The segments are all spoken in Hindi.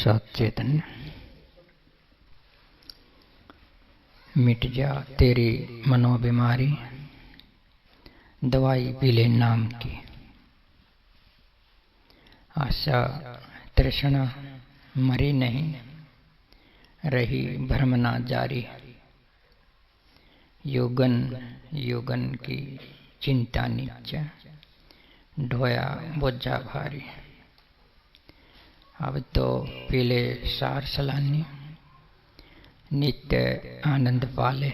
सत चैतन्य। मिट जा तेरी मनोबीमारी, दवाई पी ले नाम की। आशा तृष्णा मरी नहीं, रही भ्रमना जारी। योगन योगन की चिंता नीचा, ढोया बोझा भारी। अब तो पीले सार सलानी, नित्य आनंद पाले।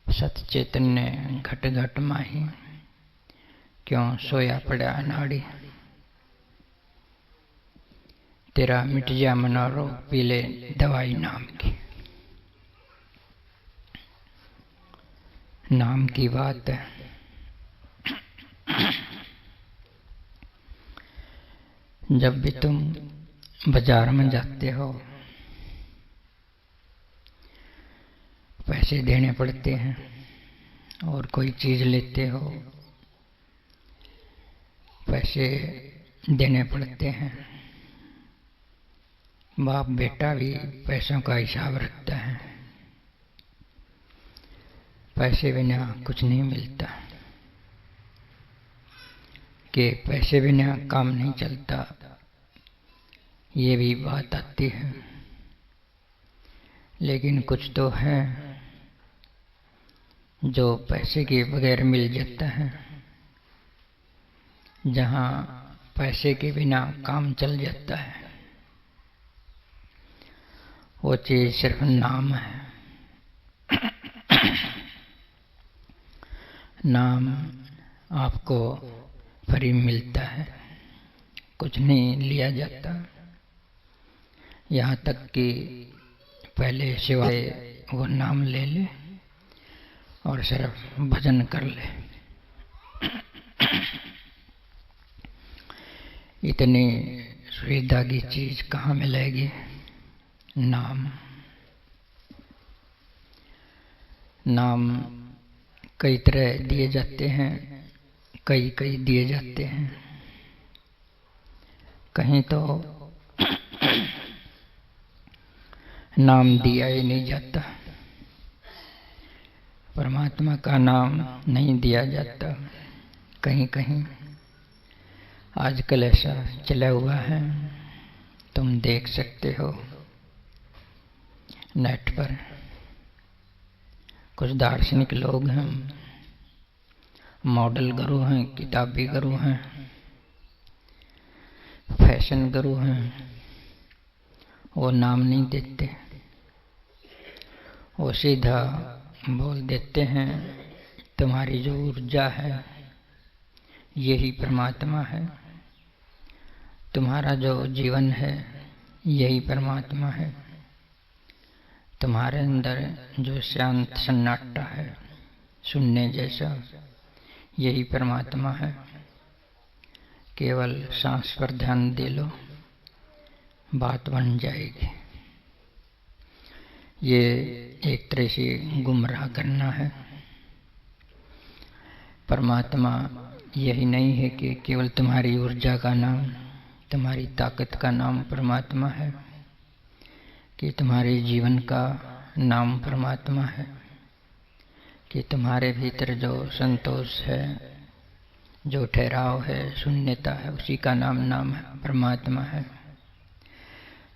सत चैतन्य घट घट माही, क्यों सोया पड़ा अनाड़ी। तेरा मिट जा मनोरो, पीले दवाई नाम की। नाम की बात है। जब भी तुम बाजार में जाते हो, पैसे देने पड़ते हैं और कोई चीज लेते हो, पैसे देने पड़ते हैं। बाप बेटा भी पैसों का हिसाब रखता है। पैसे बिना कुछ नहीं मिलता, कि पैसे बिना काम नहीं चलता, ये भी बात आती है। लेकिन कुछ तो है जो पैसे के बगैर मिल जाता है। जहाँ पैसे के बिना काम चल जाता है, वो चीज सिर्फ नाम है। नाम आपको फ्री मिलता है, कुछ नहीं लिया जाता। यहाँ तक कि पहले सिवाय वो नाम ले ले और सिर्फ भजन कर ले। इतनी सुविधा की चीज कहाँ मिलेगी? नाम। नाम कई तरह दिए जाते हैं, कई कई दिए जाते हैं। कहीं तो नाम दिया ही नहीं जाता, परमात्मा का नाम नहीं दिया जाता। कहीं कहीं आजकल ऐसा चला हुआ है, तुम देख सकते हो नेट पर। कुछ दार्शनिक लोग हैं, मॉडल गुरु हैं, किताबी गुरु हैं, फैशन गुरु हैं। वो नाम नहीं देते, वो सीधा बोल देते हैं तुम्हारी जो ऊर्जा है यही परमात्मा है, तुम्हारा जो जीवन है यही परमात्मा है, तुम्हारे अंदर जो शांत सन्नाटा है सुनने जैसा यही परमात्मा है। केवल सांस पर ध्यान दे लो, बात बन जाएगी। ये एक तरह से गुमराह करना है। परमात्मा यही नहीं है कि केवल तुम्हारी ऊर्जा का नाम, तुम्हारी ताकत का नाम परमात्मा है, कि तुम्हारे जीवन का नाम परमात्मा है, कि तुम्हारे भीतर जो संतोष है, जो ठहराव है, शून्यता है, उसी का नाम परमात्मा है।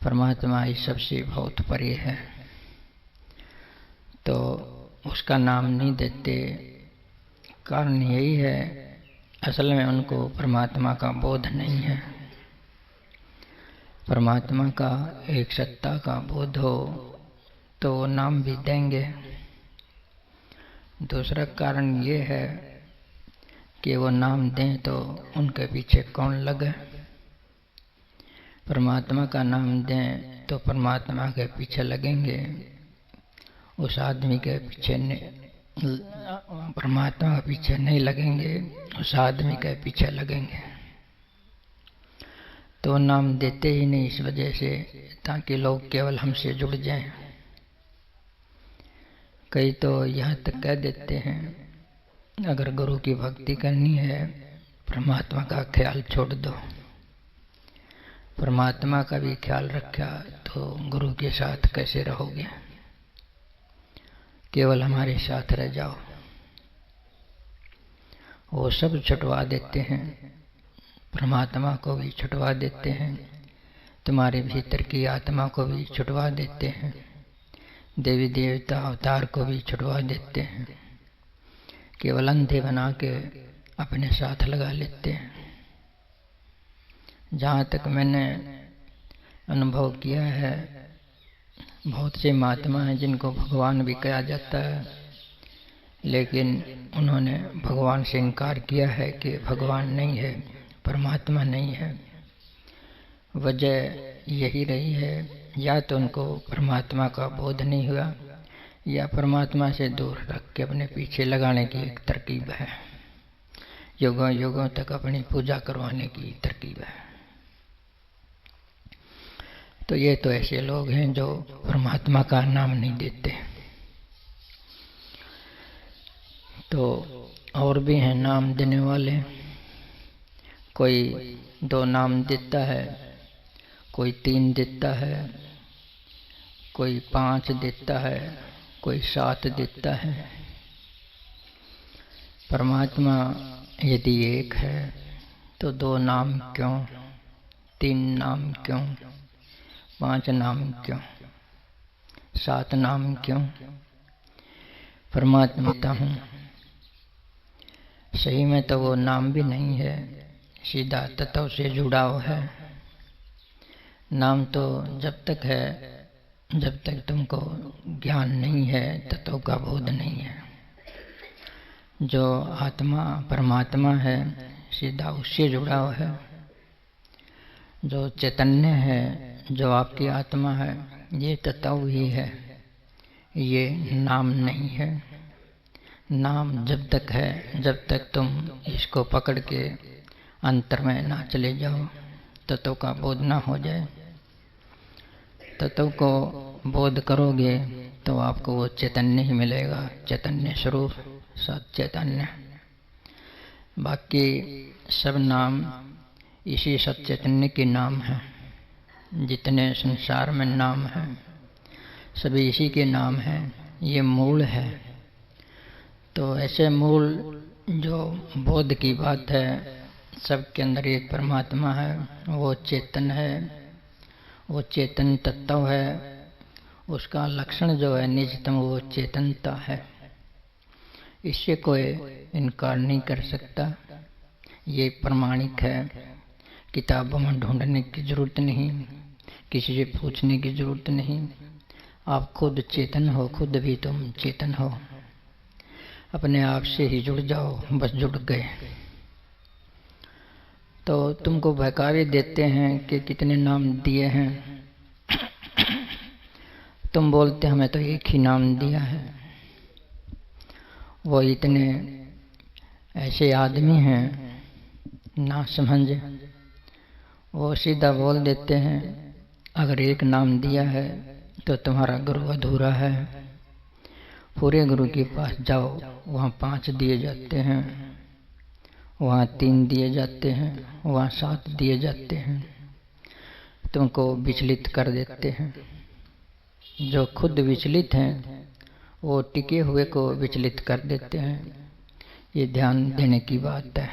परमात्मा इस सबसे बहुत परे है, तो उसका नाम नहीं देते। कारण यही है, असल में उनको परमात्मा का बोध नहीं है। परमात्मा का एक सत्ता का बोध हो तो वो नाम भी देंगे। दूसरा कारण ये है कि वो नाम दें तो उनके पीछे कौन लगे। परमात्मा का नाम दें तो परमात्मा के पीछे लगेंगे, उस आदमी के पीछे परमात्मा के पीछे नहीं लगेंगे, उस आदमी के पीछे लगेंगे। तो नाम देते ही नहीं इस वजह से, ताकि लोग केवल हमसे जुड़ जाएं। कई तो यहाँ तक कह देते हैं अगर गुरु की भक्ति करनी है परमात्मा का ख्याल छोड़ दो। परमात्मा का भी ख्याल रखा तो गुरु के साथ कैसे रहोगे? केवल हमारे साथ रह जाओ। वो सब छुटवा देते हैं, परमात्मा को भी छुटवा देते हैं, तुम्हारे भीतर की आत्मा को भी छुटवा देते हैं, देवी देवता अवतार को भी छुटवा देते हैं। केवल अंधे बना के अपने साथ लगा लेते हैं। जहाँ तक मैंने अनुभव किया है, बहुत से महात्मा हैं जिनको भगवान भी कहा जाता है, लेकिन उन्होंने भगवान से इनकार किया है कि भगवान नहीं है, परमात्मा नहीं है। वजह यही रही है, या तो उनको परमात्मा का बोध नहीं हुआ, या परमात्मा से दूर रख के अपने पीछे लगाने की एक तरकीब है, युगों युगों तक अपनी पूजा करवाने की तरकीब है। तो ये तो ऐसे लोग हैं जो परमात्मा का नाम नहीं देते। तो और भी हैं नाम देने वाले। कोई 2 नाम देता है, कोई 3 देता है, कोई 5 देता है, कोई 7 देता है। परमात्मा यदि एक है तो 2 नाम क्यों, 3 नाम क्यों, 5 नाम क्यों, 7 नाम क्यों? परमात्मा हूँ, सही में तो वो नाम भी नहीं है, सीधा तत्व से जुड़ाव है। नाम तो जब तक है जब तक तुमको ज्ञान नहीं है, तत्व का बोध नहीं है। जो आत्मा परमात्मा है, सीधा उससे जुड़ाव है। जो चैतन्य है, जो आपकी आत्मा है, ये तत्व ही है, ये नाम नहीं है। नाम जब तक है, जब तक तुम इसको पकड़ के अंतर में ना चले जाओ, तत्व का बोध ना हो जाए। तत्व को बोध करोगे तो आपको वो चैतन्य ही मिलेगा, चैतन्य स्वरूप, सत चैतन्य। बाकी सब नाम इसी सत चैतन्य के नाम है। जितने संसार में नाम है सभी इसी के नाम है, ये मूल है। तो ऐसे मूल जो बोध की बात है, सबके अंदर एक परमात्मा है, वो चेतन है, वो चेतन तत्व है। उसका लक्षण जो है निजतम, वो चेतनता है। इससे कोई इनकार नहीं कर सकता, ये प्रमाणिक है। किताबों में ढूंढने की जरूरत नहीं, किसी से पूछने की जरूरत नहीं। आप खुद चेतन हो, खुद भी तुम चेतन हो। अपने आप से ही जुड़ जाओ, बस जुड़ गए। तो तुमको बहकावे देते हैं कि कितने नाम दिए हैं, तुम बोलते हमें तो एक ही नाम दिया है। वो इतने ऐसे आदमी हैं ना समझ, वो सीधा बोल देते हैं अगर एक नाम दिया है तो तुम्हारा गुरु अधूरा है। पूरे गुरु के पास जाओ, वहाँ 5 दिए जाते हैं, वहाँ 3 दिए जाते हैं, वहाँ 7 दिए जाते हैं। तुमको विचलित कर देते हैं। जो खुद विचलित हैं वो टिके हुए को विचलित कर देते हैं। ये ध्यान देने की बात है।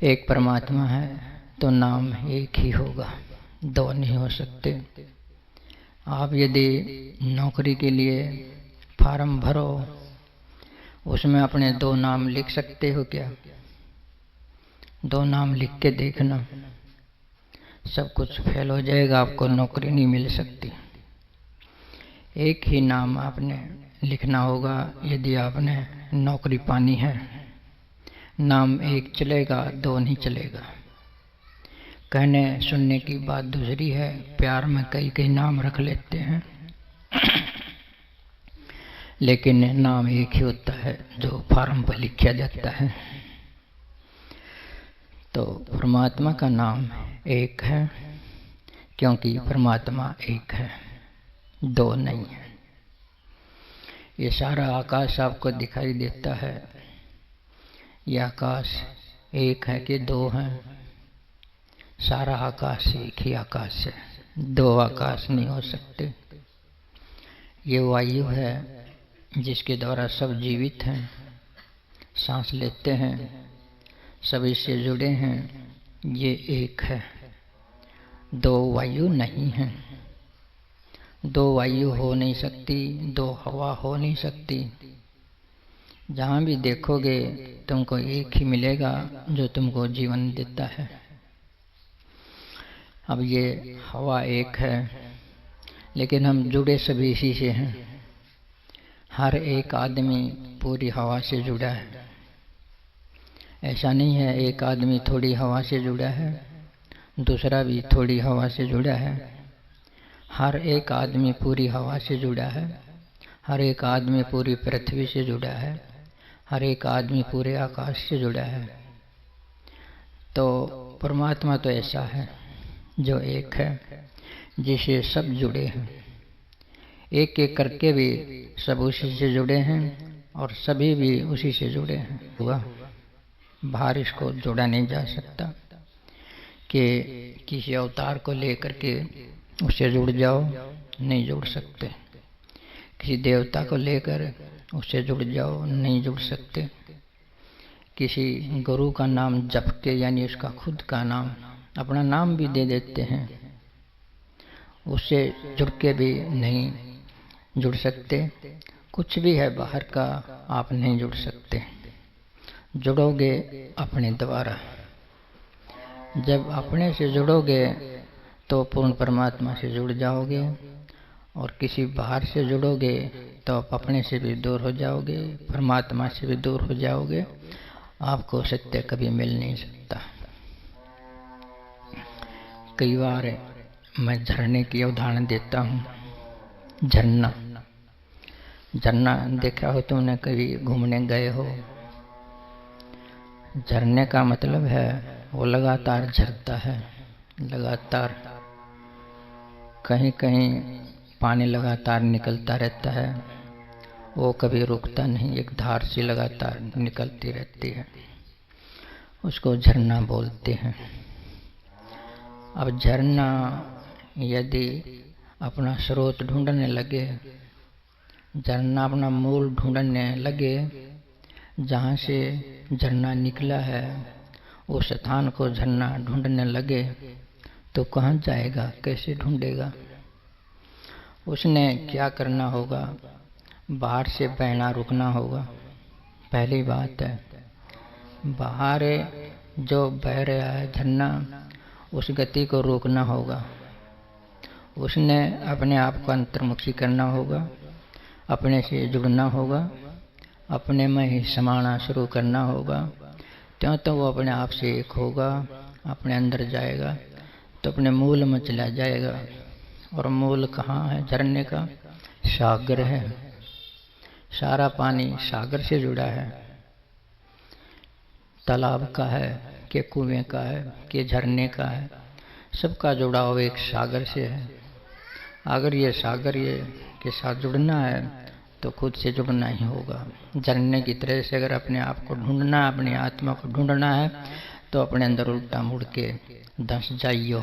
एक परमात्मा है तो नाम एक ही होगा, 2 नहीं हो सकते। आप यदि नौकरी के लिए फार्म भरो, उसमें अपने 2 नाम लिख सकते हो क्या? 2 नाम लिख के देखना, सब कुछ फेल हो जाएगा, आपको नौकरी नहीं मिल सकती। एक ही नाम आपने लिखना होगा यदि आपने नौकरी पानी है। नाम एक चलेगा, 2 नहीं चलेगा। कहने सुनने की बात दूसरी है, प्यार में कई कई नाम रख लेते हैं लेकिन नाम एक ही होता है जो फार्म पर लिखा जाता है। तो परमात्मा का नाम एक है, क्योंकि परमात्मा एक है, 2 नहीं है। ये सारा आकाश आपको दिखाई देता है, ये आकाश एक है कि 2 है? सारा आकाश एक ही आकाश है, दो आकाश नहीं हो सकते। ये वायु है जिसके द्वारा सब जीवित हैं, सांस लेते हैं, सभी से जुड़े हैं। ये एक है, दो वायु नहीं है। दो वायु हो नहीं सकती, दो हवा हो नहीं सकती। जहाँ भी देखोगे तुमको एक ही मिलेगा जो तुमको जीवन देता है। अब ये हवा एक है, लेकिन हम जुड़े सभी इसी से हैं। हर एक आदमी पूरी हवा से जुड़ा है। ऐसा नहीं है एक आदमी थोड़ी हवा से जुड़ा है, दूसरा भी थोड़ी हवा से जुड़ा है। हर एक आदमी पूरी हवा से जुड़ा है, हर एक आदमी पूरी पृथ्वी से जुड़ा है, हर एक आदमी पूरे आकाश से जुड़ा है। तो परमात्मा तो ऐसा है जो एक है, जिसे सब जुड़े हैं। एक एक करके भी सब उसी से जुड़े हैं और सभी भी उसी से जुड़े हैं। हुआ बाहर इसको जोड़ा नहीं जा सकता कि किसी अवतार को लेकर के उससे जुड़ जाओ, नहीं जुड़ सकते। किसी देवता को लेकर उससे जुड़ जाओ, नहीं जुड़ सकते। किसी गुरु का नाम जप के, यानी उसका खुद का नाम, अपना नाम भी दे देते हैं, उससे जुड़ के भी नहीं जुड़ सकते। कुछ भी है बाहर का, आप नहीं जुड़ सकते। जुड़ोगे अपने द्वारा। जब अपने से जुड़ोगे तो पूर्ण परमात्मा से जुड़ जाओगे, और किसी बाहर से जुड़ोगे तो आप अपने से भी दूर हो जाओगे, परमात्मा से भी दूर हो जाओगे। आपको सत्य कभी मिल नहीं सकता। कई बार मैं झरने की उदाहरण देता हूँ। झरना, झरना देखा हो तुमने, कभी घूमने गए हो? झरने का मतलब है वो लगातार झरता है, लगातार कहीं कहीं पानी लगातार निकलता रहता है, वो कभी रुकता नहीं, एक धार से लगातार निकलती रहती है, उसको झरना बोलते हैं। अब झरना यदि अपना स्रोत ढूंढने लगे, झरना अपना मूल ढूंढने लगे, जहाँ से झरना निकला है उस स्थान को झरना ढूंढने लगे, तो कहाँ जाएगा, कैसे ढूंढेगा? उसने क्या करना होगा? बाहर से बहना रुकना होगा। पहली बात है, बाहर जो बह रहा है झरना, उस गति को रोकना होगा। उसने अपने आप को अंतर्मुखी करना होगा, अपने से जुड़ना होगा, अपने में ही समाना शुरू करना होगा। त्यों तो वो अपने आप से एक होगा, अपने अंदर जाएगा तो अपने मूल में चला जाएगा। और मूल कहाँ है झरने का? सागर है। सारा पानी सागर से जुड़ा है। तालाब का है कि कुएं का है कि झरने का है, सबका जुड़ाव एक सागर से है। अगर ये सागर ये के साथ जुड़ना है तो खुद से जुड़ना ही होगा। झरने की तरह से अगर अपने आप को ढूंढना, अपनी आत्मा को ढूंढना है तो अपने अंदर उल्टा मुड़ के धंस जाइयो।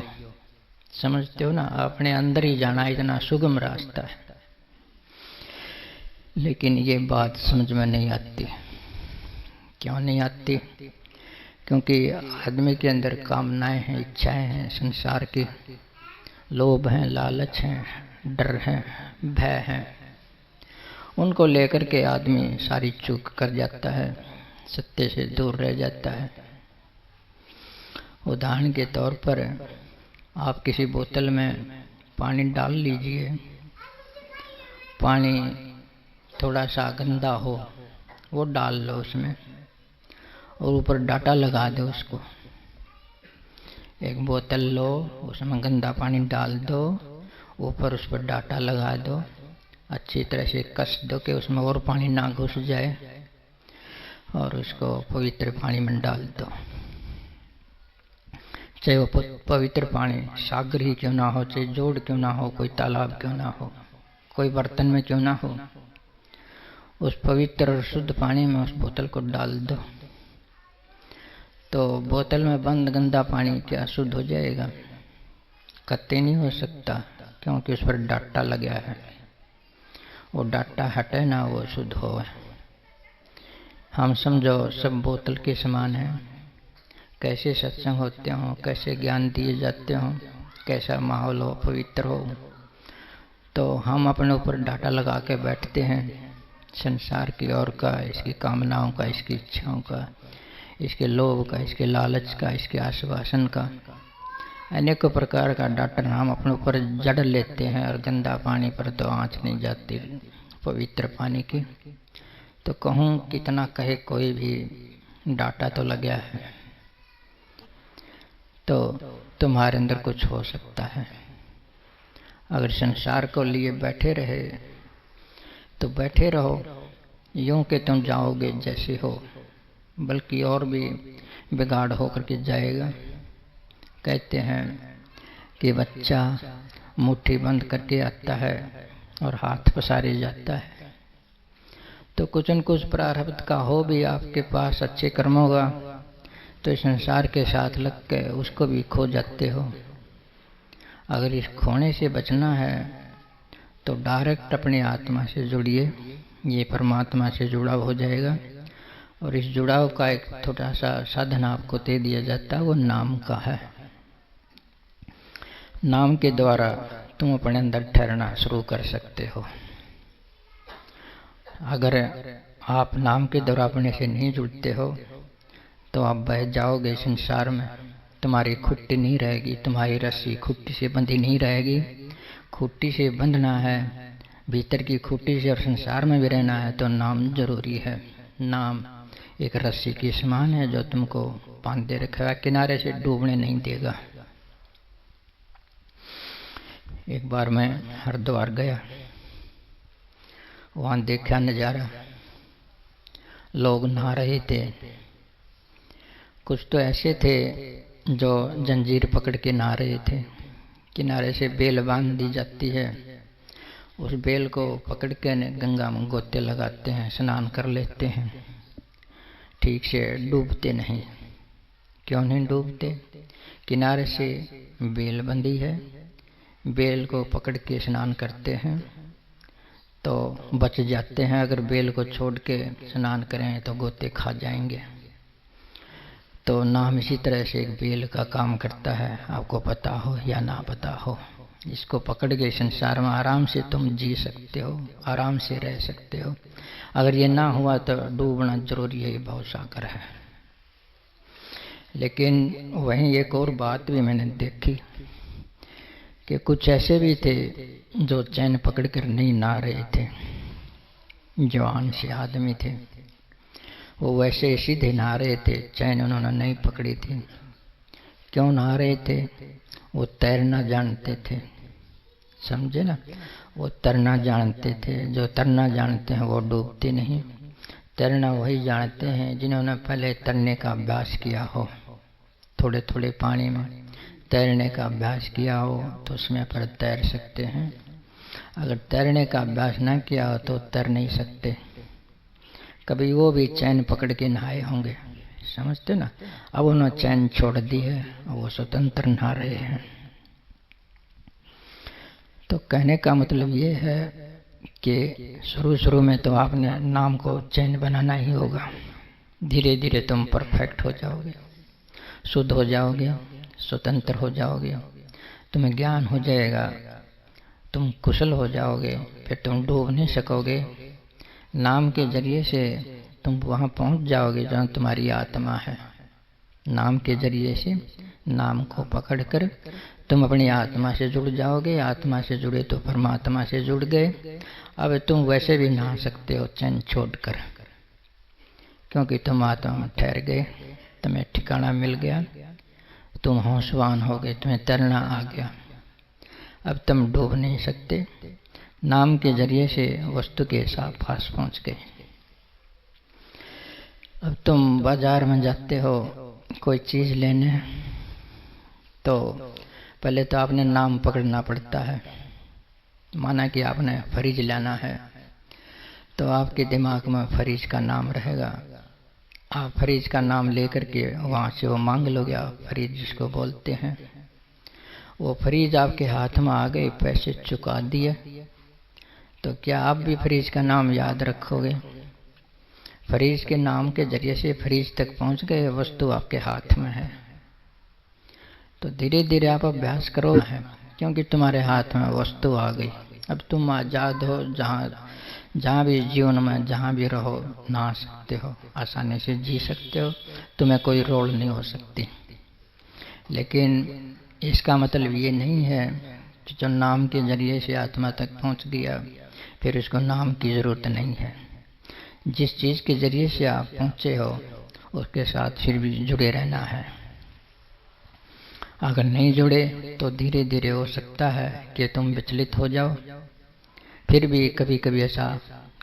समझते हो ना? अपने अंदर ही जाना इतना सुगम रास्ता है। लेकिन ये बात समझ में नहीं आती। क्यों नहीं आती? क्योंकि आदमी के अंदर कामनाएं हैं, इच्छाएं हैं, संसार की लोभ हैं, लालच हैं, डर है, भय है। उनको लेकर के आदमी सारी चूक कर जाता है, सत्य से दूर रह जाता है। उदाहरण के तौर पर आप किसी बोतल में पानी डाल लीजिए, पानी थोड़ा सा गंदा हो वो डाल लो उसमें, और ऊपर डाटा लगा दो उसको। एक बोतल लो, उसमें गंदा पानी डाल दो, ऊपर उस पर डाटा लगा दो, अच्छी तरह से कस दो कि उसमें और पानी ना घुस जाए, और उसको पवित्र पानी में डाल दो। चाहे वो पवित्र पानी सागर ही क्यों ना हो, चाहे जोड़ क्यों ना हो, कोई तालाब क्यों ना हो, कोई बर्तन में क्यों ना हो, उस पवित्र और शुद्ध पानी में उस बोतल को डाल दो। तो बोतल में बंद गंदा पानी क्या शुद्ध हो जाएगा? कतई नहीं हो सकता, क्योंकि उस पर डाटा लगा है। वो डाटा हटे ना वो शुद्ध हो। हम समझो सब बोतल के समान है। कैसे सत्संग होते हो, कैसे ज्ञान दिए जाते हो, कैसा माहौल हो, पवित्र हो, तो हम अपने ऊपर डाटा लगा के बैठते हैं संसार की ओर का, इसकी कामनाओं का, इसकी इच्छाओं का, इसके लोभ का, इसके लालच का, इसके आश्वासन का, अनेकों प्रकार का डाटा हम अपने ऊपर जड़ लेते हैं। और गंदा पानी पर तो आँच नहीं जाती पवित्र पानी की। तो कहूँ कितना कहे कोई भी, डाटा तो लगा है। तो तुम्हारे अंदर कुछ हो सकता है। अगर संसार को लिए बैठे रहे तो बैठे रहो, यूं कि तुम जाओगे जैसे हो, बल्कि और भी बिगाड़ होकर के जाएगा। कहते हैं कि बच्चा मुट्ठी बंद करके आता है और हाथ पसारे जाता है। तो कुछ न कुछ प्रारब्ध का हो भी आपके पास अच्छे कर्मों का, तो इस संसार के साथ लग के उसको भी खो जाते हो। अगर इस खोने से बचना है तो डायरेक्ट अपनी आत्मा से जुड़िए, ये परमात्मा से जुड़ाव हो जाएगा। और इस जुड़ाव का एक छोटा सा साधन आपको दे दिया जाता है, वो नाम का है। नाम के द्वारा तुम अपने अंदर ठहरना शुरू कर सकते हो। अगर आप नाम के द्वारा अपने से नहीं जुड़ते हो तो आप बह जाओगे संसार में। तुम्हारी खुट्टी नहीं रहेगी, तुम्हारी रस्सी खुट्टी से बंधी नहीं रहेगी। खुट्टी से बंधना है, भीतर की खुट्टी से, और संसार में भी रहना है तो नाम जरूरी है। नाम एक रस्सी के समान है जो तुमको बांधे रखेगा, किनारे से डूबने नहीं देगा। एक बार मैं हरिद्वार गया, वहां देखा नजारा, लोग नहा रहे थे। कुछ तो ऐसे थे जो जंजीर पकड़ के नहा रहे थे। किनारे से बेल बांध दी जाती है, उस बेल को पकड़ के गंगा में गोते लगाते हैं, स्नान कर लेते हैं। ठीक से डूबते नहीं। क्यों नहीं डूबते? किनारे से बेल बंधी है, बेल को पकड़ के स्नान करते हैं तो बच जाते हैं। अगर बेल को छोड़ के स्नान करें तो गोते खा जाएंगे। तो नाम इसी तरह से एक बेल का काम करता है, आपको पता हो या ना पता हो। इसको पकड़ के संसार में आराम से तुम जी सकते हो, आराम से रह सकते हो। अगर ये ना हुआ तो डूबना जरूरी है, ये बहुत साकर है। लेकिन वहीं एक और बात भी मैंने देखी कि कुछ ऐसे भी थे जो चैन पकड़ कर नहीं नहा रहे थे। जवान से आदमी थे, वो वैसे सीधे नहा रहे थे, चैन उन्होंने नहीं पकड़ी थी। क्यों नहा रहे थे? वो तैरना जानते थे। समझे ना? वो तैरना जानते थे। जो तैरना जानते हैं वो डूबते नहीं। तैरना वही जानते हैं जिन्होंने पहले तैरने का अभ्यास किया हो। थोड़े थोड़े पानी में तैरने का अभ्यास किया हो तो उसमें पर तैर सकते हैं। अगर तैरने का अभ्यास ना किया हो तो तैर नहीं सकते। कभी वो भी चैन पकड़ के नहाए होंगे, समझते ना? अब उन्होंने चैन छोड़ दी है, वो स्वतंत्र नहा रहे हैं। तो कहने का मतलब ये है कि शुरू में तो आपने नाम को चैन बनाना ही होगा। धीरे धीरे तुम परफेक्ट हो जाओगे, शुद्ध हो जाओगे, स्वतंत्र हो जाओगे, तुम्हें ज्ञान हो जाएगा, तुम कुशल हो जाओगे। फिर तुम डूब नहीं सकोगे। नाम के जरिए से तुम वहां पहुंच जाओगे जहां तुम्हारी आत्मा है। नाम के जरिए से, नाम को पकड़कर तुम अपनी आत्मा से जुड़ जाओगे। आत्मा से जुड़े तो परमात्मा से जुड़ गए। अब तुम वैसे भी नहा सकते हो चैन छोड़कर, क्योंकि तुम आत्मा में ठहर गए, तुम्हें ठिकाना मिल गया, तुम होशवान हो गए, तुम्हें तैरना आ गया। अब तुम डूब नहीं सकते। नाम के जरिए से वस्तु के पास पहुंच गए। अब तुम बाजार में जाते हो कोई चीज लेने, तो पहले तो आपने नाम पकड़ना पड़ता है। माना कि आपने फ्रिज लेना है तो आपके दिमाग में फ्रिज का नाम रहेगा। आप फरीज का नाम लेकर के वहाँ से वो मांग लोगे। आप फरीज जिसको बोलते हैं, वो फरीज आपके हाथ में आ गए, पैसे चुका दिए, तो क्या आप भी फरीज का नाम याद रखोगे? फरीज के नाम के जरिए से फरीज तक पहुंच गए, वस्तु आपके हाथ में है। तो धीरे धीरे आप अभ्यास करो है, क्योंकि तुम्हारे हाथ में वस्तु आ गई। अब तुम आजाद हो, जहाँ भी जीवन में जहाँ भी रहो नहा सकते हो, आसानी से जी सकते हो, तुम्हें कोई रोल नहीं हो सकती। लेकिन इसका मतलब ये नहीं है कि जो नाम के जरिए से आत्मा तक पहुंच गया फिर उसको नाम की जरूरत नहीं है। जिस चीज के जरिए से आप पहुंचे हो उसके साथ फिर भी जुड़े रहना है। अगर नहीं जुड़े तो धीरे धीरे हो सकता है कि तुम विचलित हो जाओ। फिर भी कभी कभी ऐसा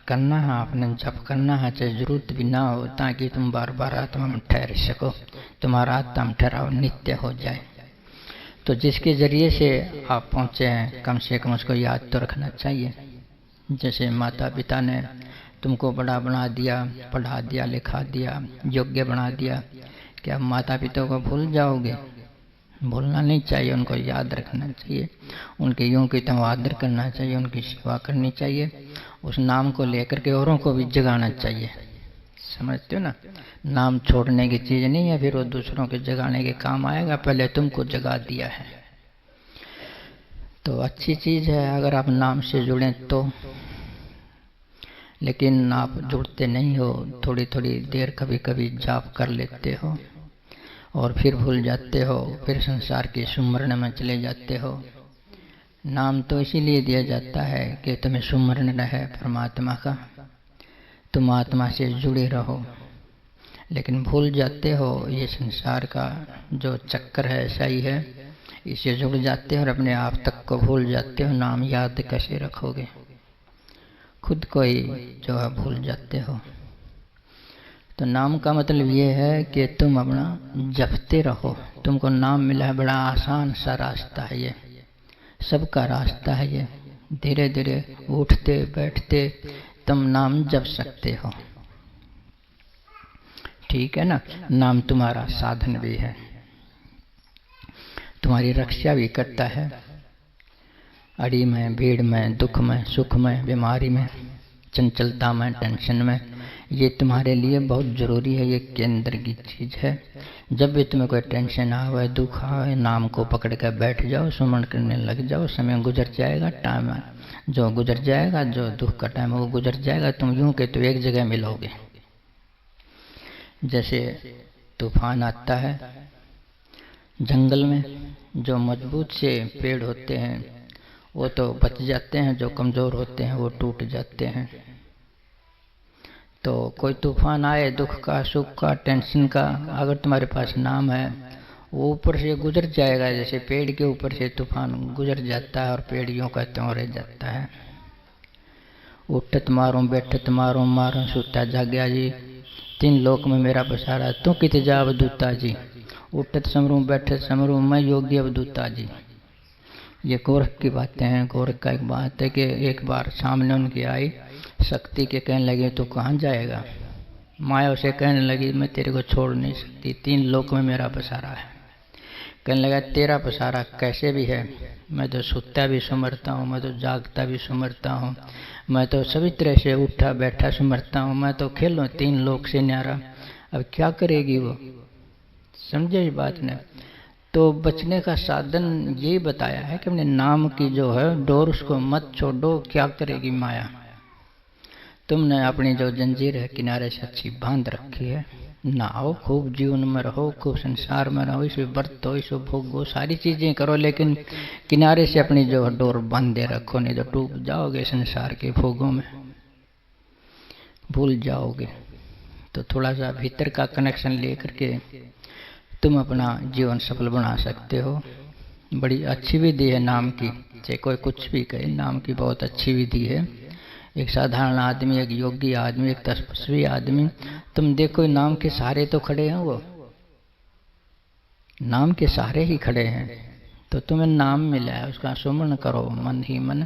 करना है, आपने जप करना है, चाहे जरूरत भी ना हो, ताकि तुम बार बार आत्मा में ठहर सको, तुम्हारा आत्मा में ठहराव नित्य हो जाए। तो जिसके जरिए से आप पहुंचे हैं कम से कम उसको याद तो रखना चाहिए। जैसे माता पिता ने तुमको बड़ा बना दिया, पढ़ा दिया, लिखा दिया, योग्य बना दिया, क्या माता पिता को भूल जाओगे? भूलना नहीं चाहिए, उनको याद रखना चाहिए, उनके यूं की तुम आदर करना चाहिए, उनकी सेवा करनी चाहिए, उस नाम को लेकर के औरों को भी जगाना चाहिए। समझते हो ना? नाम छोड़ने की चीज नहीं है, फिर वो दूसरों के जगाने के काम आएगा, पहले तुमको जगा दिया है। तो अच्छी चीज है अगर आप नाम से जुड़ें तो, लेकिन आप जुड़ते नहीं हो, थोड़ी थोड़ी देर कभी कभी जाप कर लेते हो और फिर भूल जाते हो, फिर संसार के सुमरण में चले जाते हो। नाम तो इसीलिए दिया जाता है कि तुम्हें सुमरण रहे परमात्मा का, तुम आत्मा से जुड़े रहो। लेकिन भूल जाते हो, ये संसार का जो चक्कर है ऐसा ही है, इससे जुड़ जाते हो और अपने आप तक को भूल जाते हो। नाम याद कैसे रखोगे? खुद को ही जो है भूल जाते हो। तो नाम का मतलब ये है कि तुम अपना जपते रहो। तुमको नाम मिला है, बड़ा आसान सा रास्ता है ये, सबका रास्ता है ये। धीरे धीरे उठते बैठते तुम नाम जप सकते हो, ठीक है ना? नाम तुम्हारा साधन भी है, तुम्हारी रक्षा भी करता है, अड़ी में, भीड़ में, दुख में, सुख में, बीमारी में, चंचलता में, टेंशन में। ये तुम्हारे लिए बहुत जरूरी है, ये केंद्र की चीज है। जब भी तुम्हें कोई टेंशन आवे, दुख आवे, नाम को पकड़ कर बैठ जाओ, सुमरण करने लग जाओ, समय गुजर जाएगा, टाइम जो गुजर जाएगा, जो दुख का टाइम है वो गुजर जाएगा। तुम यूं के तो एक जगह मिलोगे। जैसे तूफान आता है जंगल में, जो मजबूत से पेड़ होते हैं वो तो बच जाते हैं, जो कमजोर होते हैं वो टूट जाते हैं। तो कोई तूफान आए, दुख का, सुख का, टेंशन का, अगर तुम्हारे पास नाम है वो ऊपर से गुजर जाएगा। जैसे पेड़ के ऊपर से तूफान गुजर जाता है और पेड़ यूं का त्यों रह जाता है। उठत मारो, बैठत मारो, मारो सुता जाग्या जी, तीन लोक में मेरा बसारा, तू कित जा अवधूता जी। उठत समरू, बैठत समरू, मैं योगी अवधूता जी। ये गोरख की बातें हैं। गोरख का एक बात है कि एक बार सामने उनकी आई शक्ति के, कहने लगे तो कहाँ जाएगा? माया उसे कहने लगी मैं तेरे को छोड़ नहीं सकती, तीन लोक में मेरा बसारा है। कहने लगा तेरा बसारा कैसे भी है, मैं तो सुतता भी सुमरता हूँ, मैं तो जागता भी सुमरता हूँ, मैं तो सभी तरह से उठा बैठा सुमरता हूँ, मैं तो खेलूँ तीन लोक से न्यारा। अब क्या करेगी वो? समझे इस बात ने? तो बचने का साधन यही बताया है कि अपने नाम की जो है डोर उसको मत छोड़ो। क्या करेगी माया? तुमने अपनी जो जंजीर है किनारे से अच्छी बांध रखी है, नहाओ, खूब जीवन में रहो, खूब संसार में रहो, इसे बरतो, इसे भोगो, सारी चीजें करो, लेकिन किनारे से अपनी जो डोर बांधे रखो, नहीं तो डूब जाओगे संसार के भोगों में, भूल जाओगे। तो थोड़ा सा भीतर का कनेक्शन लेकर के तुम अपना जीवन सफल बना सकते हो। बड़ी अच्छी विधि है नाम की, चाहे कोई कुछ भी कहे, नाम की बहुत अच्छी विधि है। एक साधारण आदमी, एक योगी आदमी, एक तपस्वी आदमी, तुम देखो नाम के सहारे तो खड़े हैं, वो नाम के सहारे ही खड़े हैं। तो तुम्हें नाम मिला है, उसका सुमरण करो मन ही मन।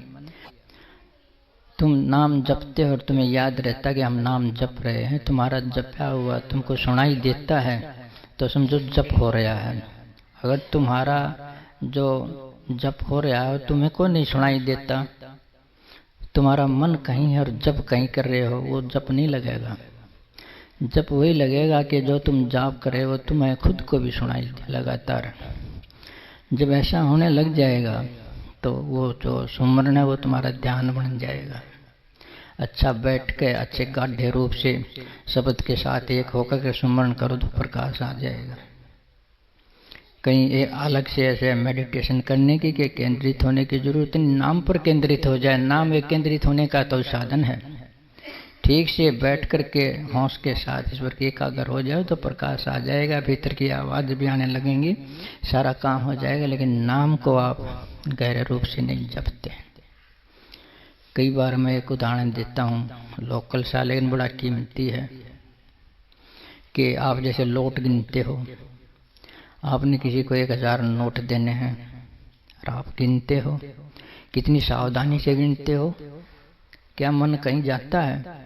तुम नाम जपते हो और तुम्हें याद रहता कि हम नाम जप रहे हैं, तुम्हारा जपा हुआ तुमको सुनाई देता है तो समझो जप हो रहा है। अगर तुम्हारा जो जप हो रहा है तुम्हें को नहीं सुनाई देता, तुम्हारा मन कहीं है और जप कहीं कर रहे हो, वो जप नहीं लगेगा। जप वही लगेगा कि जो तुम जाप कर रहे हो तुम्हें खुद को भी सुनाई दे लगातार। जब ऐसा होने लग जाएगा तो वो जो सुमरण है वो तुम्हारा ध्यान बन जाएगा। अच्छा बैठ के अच्छे गाढ़े रूप से शब्द के साथ एक होकर के सुमरण करो तो प्रकाश आ जाएगा। कहीं एक अलग से ऐसे मेडिटेशन करने की कि केंद्रित होने की जरूरत नहीं, नाम पर केंद्रित हो जाए। नाम एक केंद्रित होने का तो साधन है। ठीक से बैठ करके होश के साथ ईश्वर की एकाग्र हो जाओ तो प्रकाश आ जाएगा, भीतर की आवाज़ भी आने लगेंगी, सारा काम हो जाएगा। लेकिन नाम को आप गहरे रूप से नहीं जपते। कई बार मैं एक उदाहरण देता हूँ, लोकल सा लेकिन बड़ा कीमती है, कि आप जैसे नोट गिनते हो, आपने किसी को 1000 नोट देने हैं और आप गिनते हो, कितनी सावधानी से गिनते हो। क्या मन कहीं जाता है?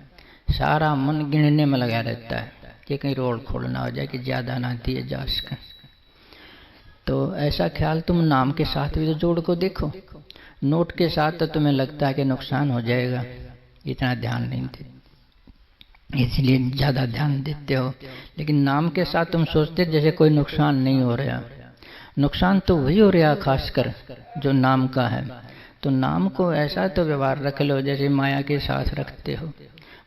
सारा मन गिनने में लगा रहता है कि कहीं रोल खोल ना हो जाए, कि ज़्यादा ना दिए जा सके। तो ऐसा ख्याल तुम नाम के साथ भी तो जोड़ को देखो। नोट के साथ तो तुम्हें लगता है कि नुकसान हो जाएगा, इतना ध्यान नहीं देते, इसलिए ज़्यादा ध्यान देते हो। लेकिन नाम के साथ तुम सोचते जैसे कोई नुकसान नहीं हो रहा। नुकसान तो वही हो रहा खासकर जो नाम का है। तो नाम को ऐसा तो व्यवहार रख लो जैसे माया के साथ रखते हो।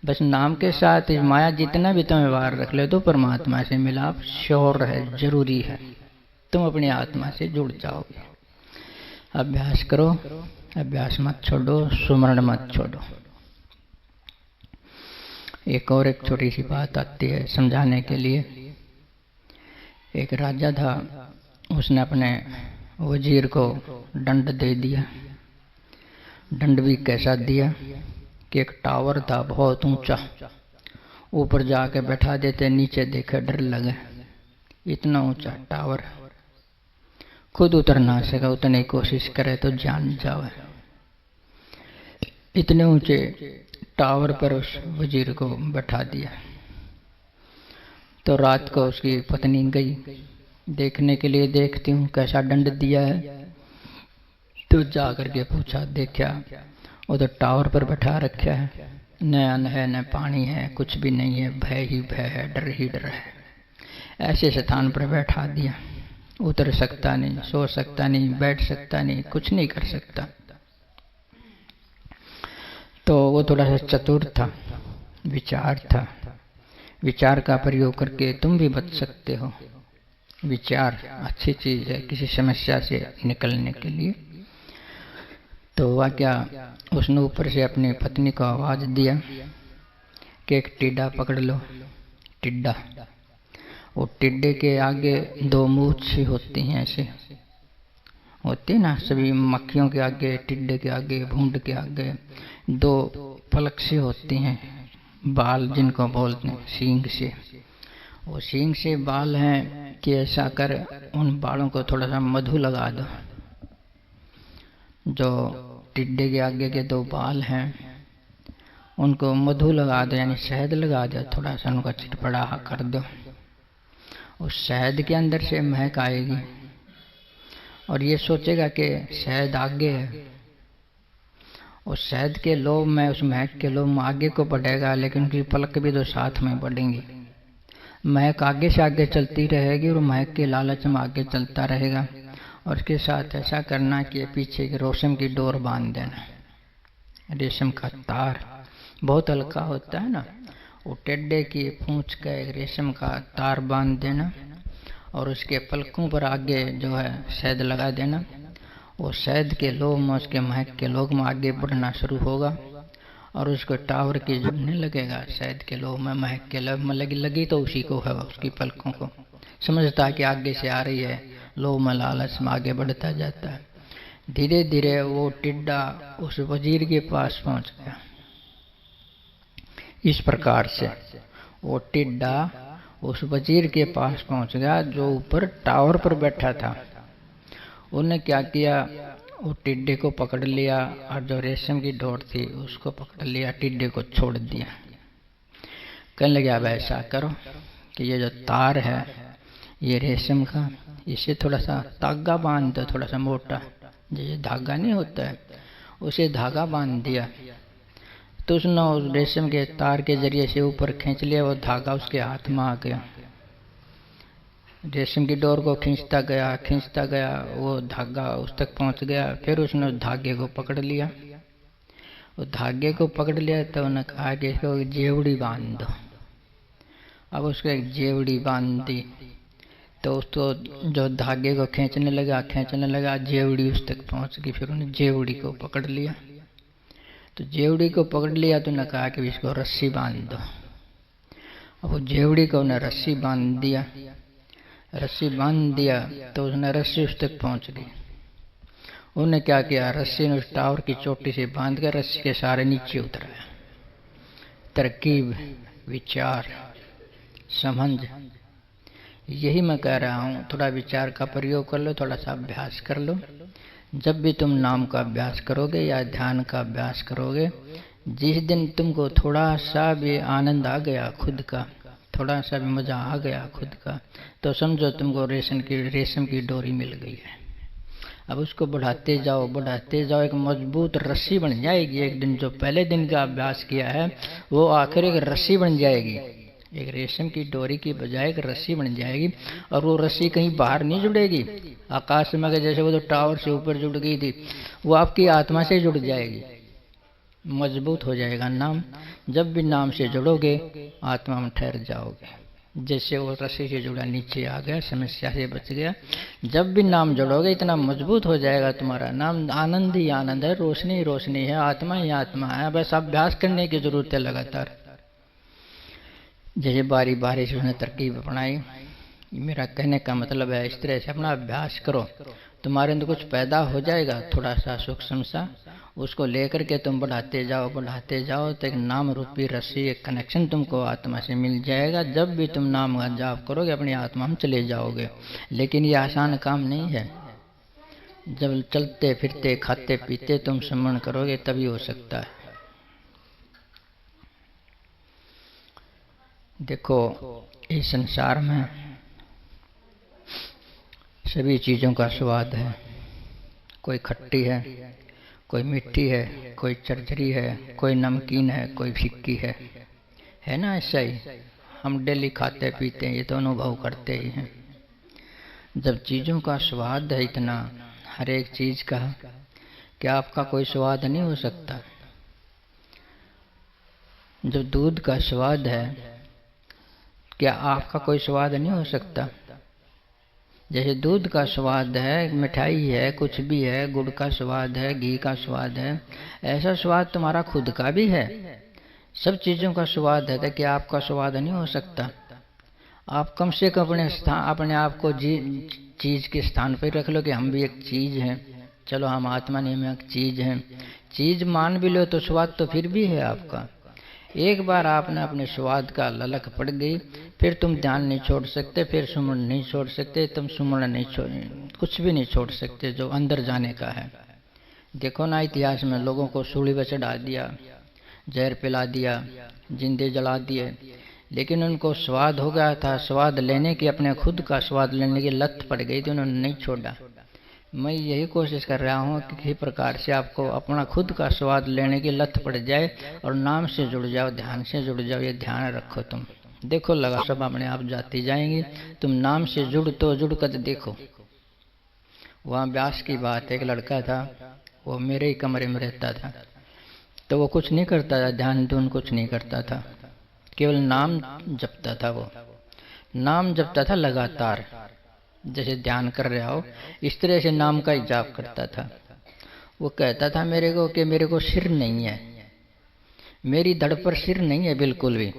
बस नाम के साथ माया जितना भी तुम व्यवहार रख लो तो परमात्मा से मिलाप श्योर है, जरूरी है। तुम अपनी आत्मा से जुड़ जाओगे। अभ्यास करो, अभ्यास मत छोड़ो, सुमरण मत छोड़ो। एक और एक छोटी सी बात आती है समझाने के लिए। एक राजा था, उसने अपने वजीर को दंड दे दिया। दंड भी कैसा दिया कि एक टावर था बहुत ऊंचा, ऊपर जाके बैठा देते, नीचे देखे डर लगे, इतना ऊंचा टावर, खुद उतर ना सका, उतने कोशिश करे तो जान जावे। इतने ऊंचे टावर पर उस वजीर को बैठा दिया। तो रात को उसकी पत्नी गई देखने के लिए, देखती हूँ कैसा दंड दिया है। तो जा करके पूछा, देखा उधर टावर पर बैठा रखा है, न अन्न है न पानी है, कुछ भी नहीं है, भय ही भय है, डर ही डर है। ऐसे स्थान पर बैठा दिया, उतर सकता नहीं, सो सकता नहीं, बैठ सकता नहीं, कुछ नहीं कर सकता। तो वो थोड़ा सा चतुर था, विचार था, विचार का प्रयोग करके तुम भी बच सकते हो। विचार अच्छी चीज है किसी समस्या से निकलने के लिए। तो वह क्या, उसने ऊपर से अपनी पत्नी को आवाज दिया कि एक टिड्डा पकड़ लो। टिड्डा, वो टिड्डे के आगे 2 मूंछ होती हैं, ऐसे होती ना सभी मक्खियों के आगे, टिड्डे के आगे, भूंड के आगे 2 पलक से होती हैं, बाल जिनको बोलते हैं, सींग से। वो सींग से बाल हैं कि ऐसा कर उन बालों को थोड़ा सा मधु लगा दो। जो टिड्डे के आगे के 2 बाल हैं उनको मधु लगा दो, यानी शहद लगा दो, थोड़ा सा उनका चिटपड़ा कर दो। उस शहद के अंदर से महक आएगी और ये सोचेगा कि शहद आगे है। उस शहद के लोभ में, उस महक के लोभ में आगे को बढ़ेगा, लेकिन उनकी पलक भी तो साथ में बढ़ेंगी। महक आगे से आगे चलती रहेगी और महक के लालच में आगे चलता रहेगा। और उसके साथ ऐसा करना कि पीछे की रेशम की डोर बांध देना, रेशम का तार बहुत हल्का होता है ना, वो टिड्डे की पूंछ का एक रेशम का तार बांध देना और उसके पलकों पर आगे जो है शहद लगा देना। वो शहद के लोभ में, उसके महक के लोभ में आगे बढ़ना शुरू होगा और उसको टावर की जुड़ने लगेगा। शहद के लोभ में, महक के लोभ में लगी तो उसी को है, उसकी पलकों को समझता है कि आगे से आ रही है, लोभ में लालच में आगे बढ़ता जाता है। धीरे धीरे वो टिड्डा उस वजीर के पास पहुंच गया। इस प्रकार से वो टिड्डा उस वजीर के पास पहुंच गया जो ऊपर टावर पर बैठा था। उन्हें क्या किया, वो टिड्डे को पकड़ लिया और जो रेशम की डोर थी उसको पकड़ लिया, टिड्डे को छोड़ दिया। कहने लगे अब ऐसा करो कि ये जो तार है ये रेशम का, इसे थोड़ा सा धागा बांध दो, थोड़ा सा मोटा, जैसे धागा नहीं होता है उसे धागा बांध दिया। तो उसने उस रेशम के तार के जरिए से ऊपर खींच लिया, वो धागा उसके हाथ में आ गया। रेशम की डोर को खींचता गया, वो धागा उस तक पहुंच गया। फिर उसने उस धागे को पकड़ लिया, वो धागे को पकड़ लिया तो उन्होंने कहा कि इसको एक जेवड़ी बांध दो। अब उसको एक जेवड़ी बांध दी तो उसको जो धागे को खींचने लगा, जेवड़ी उस तक पहुंच गई। फिर उन्हें जेवड़ी को पकड़ लिया, तो जेवड़ी को पकड़ लिया तो उन्होंने कहा कि इसको रस्सी बांध दो। अब वो जेवड़ी को उन्हें रस्सी बांध दिया तो उसने रस्सी उस तक पहुंच गई। उन्होंने क्या किया, रस्सी ने उस टावर की चोटी से बांध कर रस्सी के सारे नीचे उतराया। तरकीब, विचार, समझ, यही मैं कह रहा हूँ। थोड़ा विचार का प्रयोग कर लो, थोड़ा सा अभ्यास कर लो। जब भी तुम नाम का अभ्यास करोगे या ध्यान का अभ्यास करोगे, जिस दिन तुमको थोड़ा सा भी आनंद आ गया खुद का, थोड़ा सा भी मजा आ गया खुद का, तो समझो तुमको रेशम की डोरी मिल गई है। अब उसको बढ़ाते जाओ, एक मजबूत रस्सी बन जाएगी। एक दिन जो पहले दिन का अभ्यास किया है वो आखिर एक रस्सी बन जाएगी, एक रेशम की डोरी की बजाय एक रस्सी बन जाएगी। और वो रस्सी कहीं बाहर नहीं जुड़ेगी आकाश में, जैसे वो तो टावर से ऊपर जुड़ गई थी, वो आपकी आत्मा से जुड़ जाएगी, मजबूत हो जाएगा नाम। जब भी नाम से जुड़ोगे आत्मा में ठहर जाओगे। जैसे वो रस्सी से जुड़ा नीचे आ गया, समस्या से बच गया। जब भी नाम जोड़ोगे इतना मजबूत हो जाएगा तुम्हारा नाम। आनंद ही आनंद है, रोशनी ही रोशनी है, आत्मा ही आत्मा है। बस अभ्यास करने की जरूरत है लगातार। जैसे बारी बारी से उसने तरकीब अपनाई। मेरा कहने का मतलब है इस तरह से अपना अभ्यास करो, तुम्हारे अंदर कुछ पैदा हो जाएगा थोड़ा सा सूक्ष्म सा, उसको लेकर के तुम बढ़ाते जाओ तो एक नाम रूपी रस्सी, एक कनेक्शन तुमको आत्मा से मिल जाएगा। जब भी तुम नाम का जाप करोगे अपनी आत्मा में चले जाओगे। लेकिन ये आसान काम नहीं है। जब चलते फिरते खाते पीते तुम स्मरण करोगे तभी हो सकता है। देखो इस संसार में सभी चीज़ों का स्वाद है। कोई खट्टी है, कोई मीठी है, कोई चरचरी है, कोई नमकीन है, कोई फिक्की है ना। ऐसा ही हम डेली खाते पीते हैं, ये तो अनुभव करते ही हैं। जब चीज़ों का स्वाद है इतना हर एक चीज़ का, क्या आपका कोई स्वाद नहीं हो सकता? जब दूध का स्वाद है क्या आपका कोई स्वाद नहीं हो सकता? जैसे दूध का स्वाद है, मिठाई है, कुछ भी है, गुड़ का स्वाद है, घी का स्वाद है, ऐसा स्वाद तुम्हारा खुद का भी है। सब चीज़ों का स्वाद है, तो क्या आपका स्वाद नहीं हो सकता? आप कम से कम अपने आप को चीज़ के स्थान पर रख लो कि हम भी एक चीज़ हैं। चलो हम आत्मा नहीं, हम एक चीज़ हैं। चीज़ मान भी लो तो स्वाद तो फिर भी है आपका। एक बार आपने अपने स्वाद का ललक पड़ गई, फिर तुम ध्यान नहीं छोड़ सकते, फिर सुमरण नहीं छोड़ सकते, तुम सुमरण नहीं छोड़, कुछ भी नहीं छोड़ सकते जो अंदर जाने का है। देखो ना इतिहास में लोगों को सूली पर चढ़ा दिया, जहर पिला दिया, जिंदे जला दिए, लेकिन उनको स्वाद हो गया था, स्वाद लेने की, अपने खुद का स्वाद लेने की लत पड़ गई थी, उन्होंने नहीं छोड़ा। मैं यही कोशिश कर रहा हूँ कि किसी प्रकार से आपको अपना खुद का स्वाद लेने की लत पड़ जाए और नाम से जुड़ जाओ, ध्यान से जुड़ जाओ। ये ध्यान रखो तुम, देखो लगा सब अपने आप जाती जाएंगी। तुम नाम से जुड़ कर देखो। वहाँ व्यास की बात, एक लड़का था, वो मेरे ही कमरे में रहता था, तो वो कुछ नहीं करता था, ध्यान धुन कुछ नहीं करता था, केवल नाम जपता था। वो नाम जपता था लगातार, जैसे ध्यान कर रहे हो इस तरह से नाम का ही जाप करता था। वो कहता था मेरे को कि मेरे को सिर नहीं है, मेरी धड़ पर सिर नहीं है बिल्कुल भी।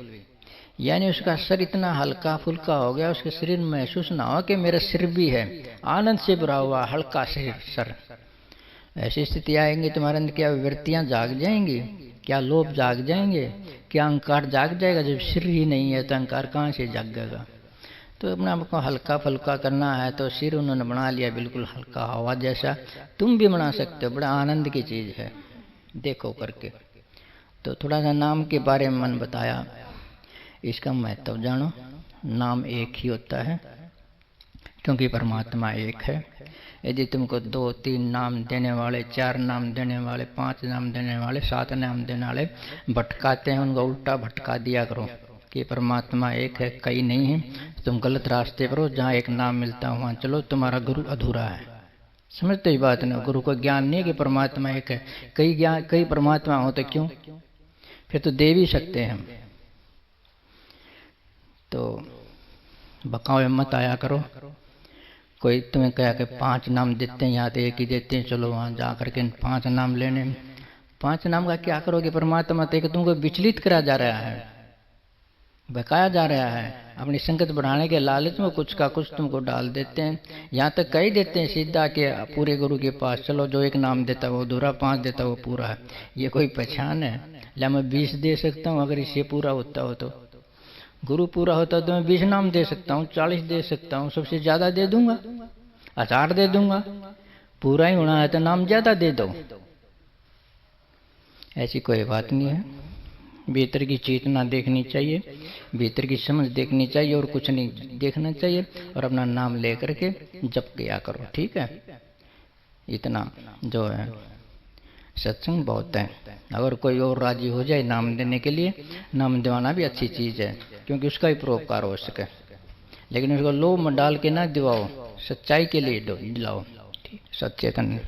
यानी उसका सर इतना हल्का फुल्का हो गया, उसके शरीर में महसूस ना हो कि मेरा सिर भी है। आनंद से भरा हुआ हल्का सर। ऐसी स्थिति आएंगी तुम्हारे अंदर, क्या वृत्तियां जाग जाएंगी, क्या लोभ जाग जाएंगे, क्या अहंकार जाग जाएगा। जब सिर ही नहीं है तो अहंकार कहाँ से जागेगा? तो अपने आप को हल्का फुल्का करना है तो सिर उन्होंने बना लिया बिल्कुल हल्का हवा जैसा। तुम भी बना सकते हो, बड़ा आनंद की चीज़ है, देखो करके। तो थोड़ा सा नाम के बारे में मन बताया, इसका महत्व जानो। नाम एक ही होता है क्योंकि परमात्मा एक है। यदि तुमको 2-3 नाम देने वाले, 4 नाम देने वाले, 5 नाम देने वाले, 7 नाम देने वाले भटकाते हैं, उनको उल्टा भटका दिया करो कि परमात्मा एक है, कई नहीं है। तुम गलत रास्ते पर हो, जहाँ एक नाम मिलता है वहाँ चलो, तुम्हारा गुरु अधूरा है। समझते ही बात ना, गुरु को ज्ञान नहीं है कि परमात्मा एक है। कई परमात्मा हो तो क्यों, फिर तो दे भी सकते हैं हम। तो बकावे मत आया करो। कोई तुम्हें कहा कि 5 नाम देते हैं, यहाँ तो एक ही देते हैं, चलो वहाँ जा करके 5 नाम लेने। 5 नाम का क्या करोगे? परमात्मा तो तुमको विचलित करा जा रहा है, बकाया जा रहा है। अपनी संगत बढ़ाने के लालच में कुछ का कुछ तुमको डाल देते हैं। यहाँ तक कही देते हैं सीधा कि पूरे गुरु के पास चलो, जो एक नाम देता है वो अधूरा, 5 देता है वो पूरा है। ये कोई पहचान है? या मैं 20 दे सकता हूँ, अगर इससे पूरा होता हो तो। गुरु पूरा होता तो मैं 20 नाम दे सकता हूँ, 40 दे सकता हूँ, सबसे ज्यादा दे दूंगा, 1000 दे दूंगा। पूरा ही होना है तो नाम ज्यादा दे दो, ऐसी कोई बात नहीं है। भीतर की चेतना देखनी चाहिए, भीतर की समझ देखनी चाहिए, और कुछ नहीं देखना चाहिए। और अपना नाम लेकर के जप किया करो, ठीक है। इतना जो है सत्संग बहुत है। अगर कोई और राजी हो जाए नाम देने के लिए, नाम दिवाना भी अच्छी चीज़ है, क्योंकि उसका ही परोपकार हो सके। लेकिन उसको लोभ में डाल के ना दिवाओ, सच्चाई के लिए दिलाओ। ठीक, सचेतन।